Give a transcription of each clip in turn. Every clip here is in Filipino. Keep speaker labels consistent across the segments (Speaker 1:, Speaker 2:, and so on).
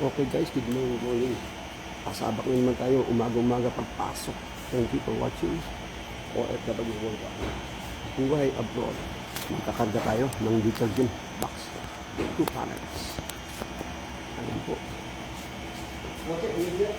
Speaker 1: Okay guys, good morning. Pasabak na naman tayo, umaga-umaga pagpasok. Thank you for watching. OFW World Cup. Buhay abroad. Magkakarga tayo ng detergent box. 2 pallets. Ayan po. Okay, immediate.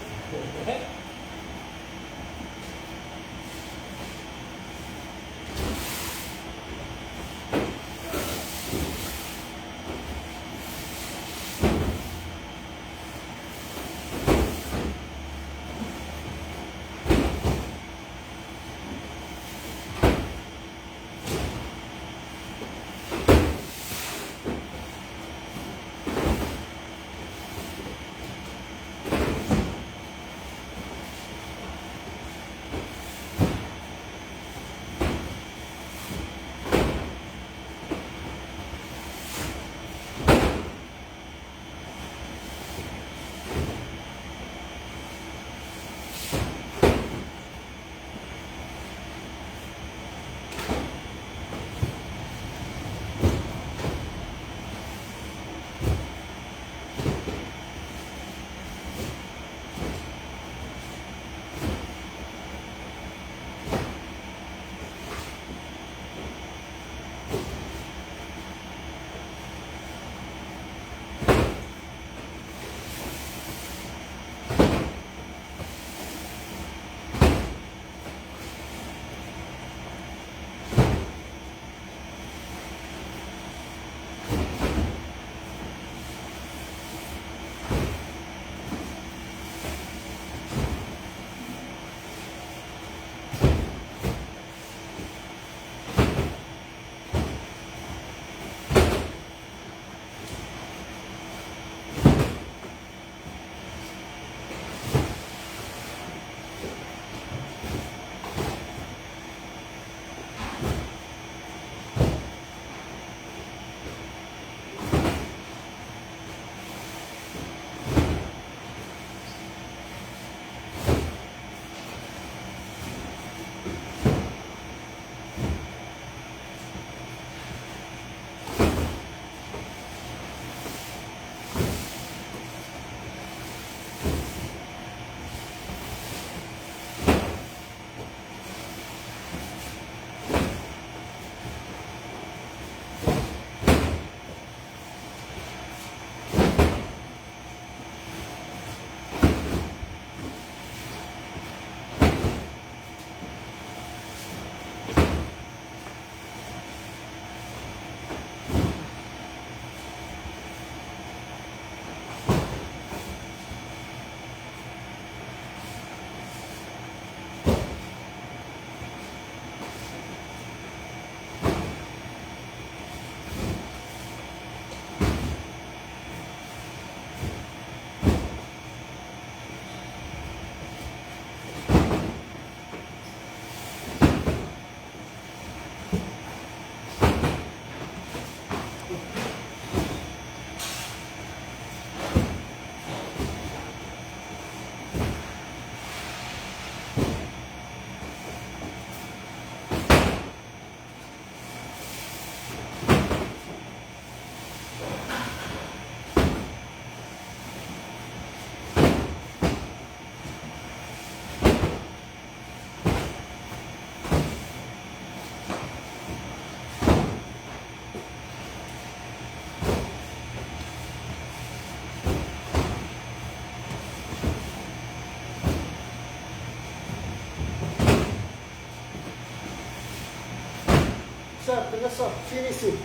Speaker 1: Sir, taga sir, CDC.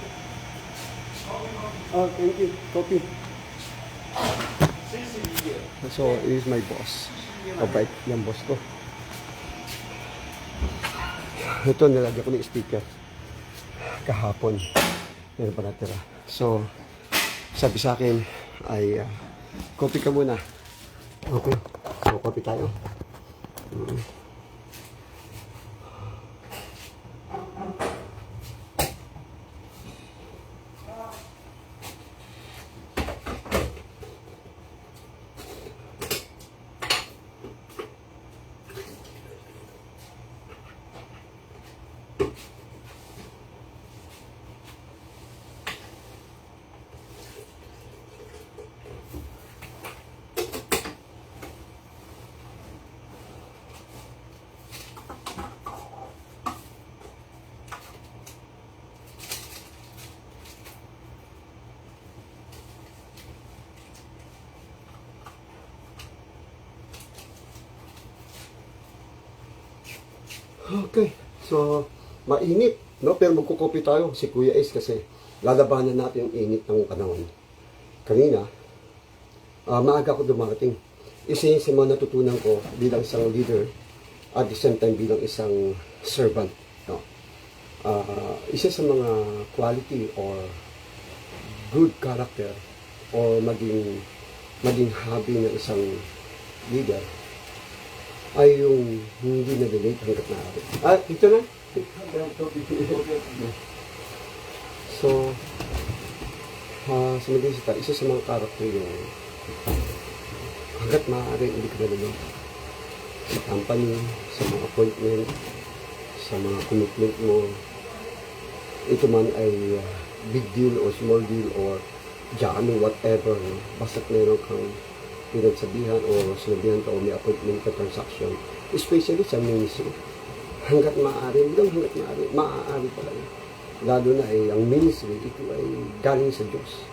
Speaker 1: Oh, thank you. Copy. So, this is my boss. Kabait yung boss ko. Ito, nilagyan ko ng sticker. Kahapon. Meron pa natira. So, sabi sa akin ay copy ka muna. Okay. So, copy tayo. Okay, so mainit, no? Pero magkukopi tayo si Kuya Ace kasi lalabanan natin yung init ng panahon. Kanina, maaga ako dumating. Isa yun sa mga natutunan ko bilang isang leader at the same time bilang isang servant. No? Isa sa mga quality or good character or maging hobby ng isang leader ay yung hindi na-delete hanggat maaari. Dito na. So, sa Medisita, isa sa mga karakter yung hanggat maaari hindi ka nalulong sa company, sa mga appointment, sa mga commitment mo. Ito man ay big deal or small deal or jamming, whatever. No? Basta't meron kang pinagsabihan o sinabihan ka o may appointment ka transaction, especially sa ministry. Hanggat maaari, maaari talaga. Lalo na ang ministry, ito ay galing sa Diyos.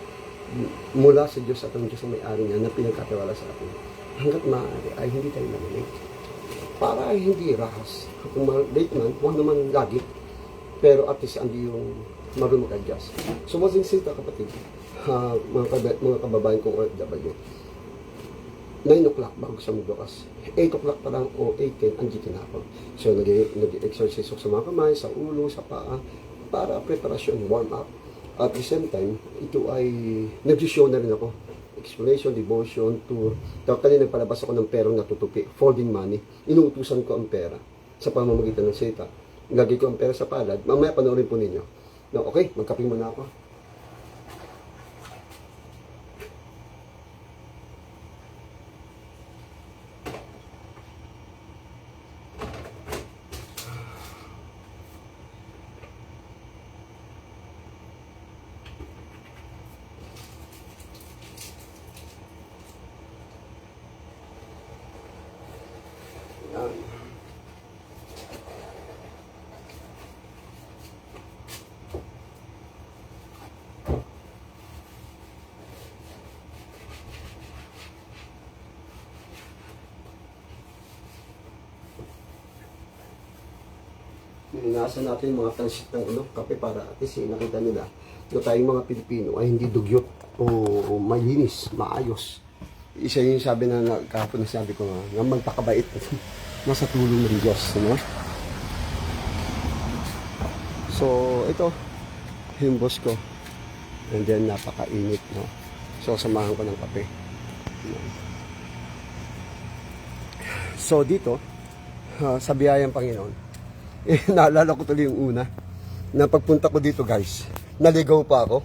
Speaker 1: Mula sa Diyos at ang Diyos ang may-ari niya na pinagkatiwala sa atin. Hanggat maaari ay hindi tayo malamig. Para ay hindi rahas. Kung late man, huwag naman lagi. Pero at least hindi yung marunong mag-adjust. So, wasing sita kapatid, mga kababayan kong OFW, 9 o'clock bago sa magbukas. 8 o'clock pa lang o 8:10 andito na ako. So, nag-exercise ako sa mga kamay, sa ulo, sa paa, para preparasyon, warm up. At the same time, ito ay nag-show na rin ako. Exploration, devotion, to kanina nagpalabas ako ng perang natutupi, folding money. Inuutusan ko ang pera sa pamamagitan ng seta. Lagay ko ang pera sa palad. Mamaya panoorin po ninyo. No, okay, magkape muna ako. Yan. Inasa natin yung mga transit ng kape para at least nakita nila na tayong mga Pilipino ay hindi dugyot o malinis, maayos. Isa yung sabi na kahapon na sabi ko nga magpakabait nasa tulong ng Diyos, no? So, ito yung boss ko. And then, napakainit, no? So, samahan ko ng kape. So, dito, sa biyayang Panginoon, naalala ko tuloy yung una, na pagpunta ko dito, guys, naligaw pa ako.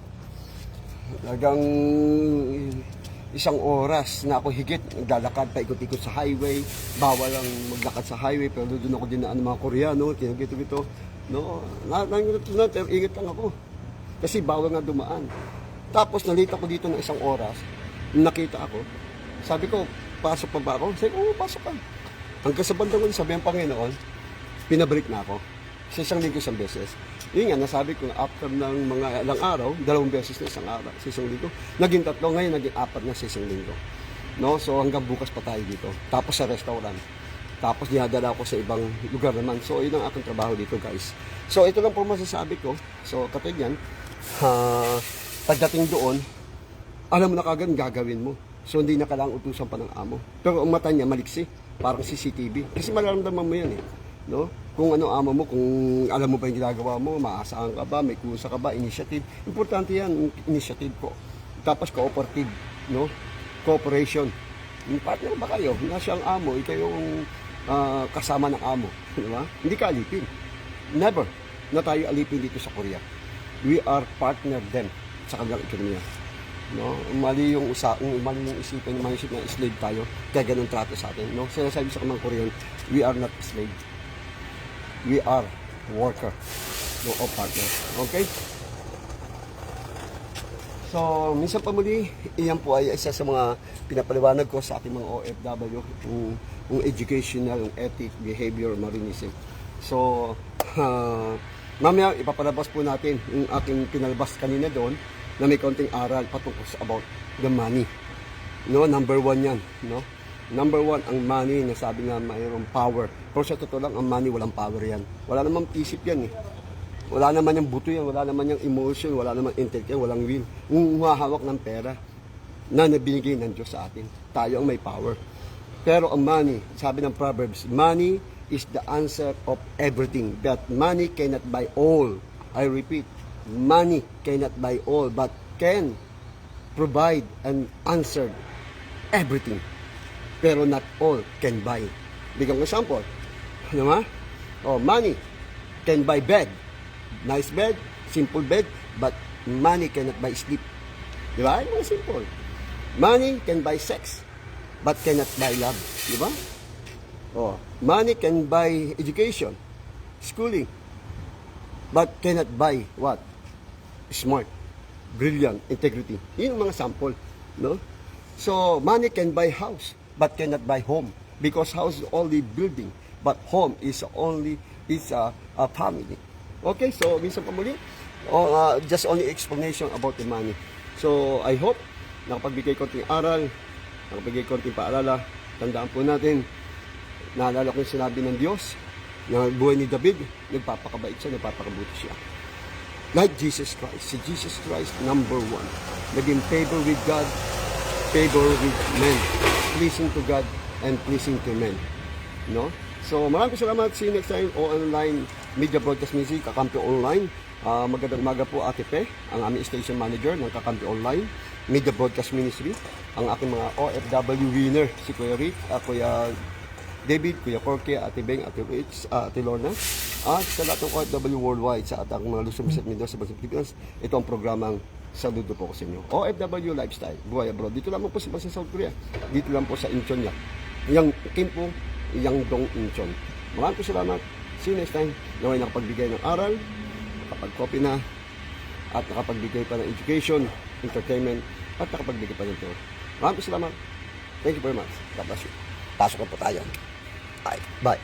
Speaker 1: Talagang isang oras na ako higit, naglalakad pa ikot-ikot sa highway, bawal lang maglakad sa highway, pero doon ako dinaan ng mga Koreano, kinagito-gito, no, ingat lang ako, kasi bawal nga dumaan. Tapos nalita ko dito ng isang oras, nakita ako, sabi ko, pasok pa ba ako? Sabi ko, pasok ka. Hanggang sa bandang ko, sabi ang Panginoon, pinabalik na ako, sa isang linggo isang beses. Yun nga, nasabi ko na after ng mga ilang araw, 2 beses na isang araw, sa isang linggo. Naging 3, ngayon naging 4 na sa isang linggo. No? So hanggang bukas pa tayo dito. Tapos sa restaurant. Tapos dinadala ko sa ibang lugar naman. So yun ang aking trabaho dito, guys. So ito lang po masasabi ko. So katulad yan, pagdating doon, alam mo na kagad gagawin mo. So hindi na kailangang utusan pa ng amo. Pero ang mata niya maliksi, parang CCTV. Kasi malaramdaman mo yan eh. No? Kung ano amo mo, kung alam mo ba yung ginagawa mo, maaasahan ka ba, may kusa ka ba, initiative. Importante yan, initiative ko. Tapos cooperative, no? Cooperation. Yung partner ba kayo? Na siyang amo, ikaw yung kasama ng amo. Di ba? Hindi ka alipin. Never na tayo alipin dito sa Korea. We are partner them sa kanilang ekonomiya. No? Mali yung isipin, mali na slave tayo, kaya ganun trato sa atin. No? Sinasabi sa mga Korean, we are not slave. We are worker, no, o partner. Okay? So, minsan pa muli, iyan po ay isa sa mga pinapaliwanag ko sa ating mga OFW, yung educational, yung ethic, behavior, marinism. So, mamaya ipapalabas po natin yung aking pinalabas kanina doon na may kaunting aral patungkol sa about the money. No, number 1 yan, no? Number one, ang money, nasabi nga mayroong power. Pero sa totoo lang, ang money, walang power yan. Wala namang isip yan eh. Wala naman yung buto yan, wala naman yung emotion, wala naman intellect yan, walang will. Humahawak ng pera na nabinigay ng Diyos sa atin. Tayo ang may power. Pero ang money, sabi ng Proverbs, money is the answer of everything. But money cannot buy all. I repeat, money cannot buy all, but can provide and answer everything. Pero not all can buy. Bigyan ko example. Ano ba? Oh, money can buy bed. Nice bed, simple bed, but money cannot buy sleep. Di ba? Yung mga simple. Money can buy sex, but cannot buy love. Di ba? Oh, money can buy education, schooling, but cannot buy what? Smart, brilliant, integrity. Yun yung mga sample. No? So, money can buy house, but cannot buy home. Because house is only building, but home is only a family. Okay, so minsan pa muli, just only explanation about the money. So, I hope nakapagbigay konting aral, nakapagbigay konting paalala. Tandaan po natin, naalala ko yung sinabi ng Diyos, na buhay ni David, nagpapakabait siya, nagpapakabuti siya. Like Jesus Christ. Si Jesus Christ, number one. Naging favor with God, favor with men. Pleasing to God and pleasing to men. No? So, maraming salamat. See you next time o online media broadcast music, Kakampi Online. Magandang umaga po, Ate Pe, ang aming station manager ng Kakampi Online Media Broadcast Ministry. Ang aking mga OFW winner, si Kuya Rick, Kuya David, Kuya Corky, Ate Beng, Ate Rich, Ate Lorna, at sa lahat ng OFW worldwide, sa atang mga Luzon, Visayas, Mindanao, sa Bansang Pilipinas. Ito ang programang saludo po ko sa inyo. OFW Lifestyle, buhay abroad. Dito lang po sa Bansang South Korea. Dito lang po sa Incheon niya. Yang Kimpo, Yang Dong Incheon. Maraming salamat. See you next time. Naway nakapagbigay ng aral, nakapag-copy na, at nakapagbigay pa ng education, entertainment, at nakapagbigay pa ng tour. Maraming salamat. Thank you very much. God bless you. Pasok na po tayo. Bye.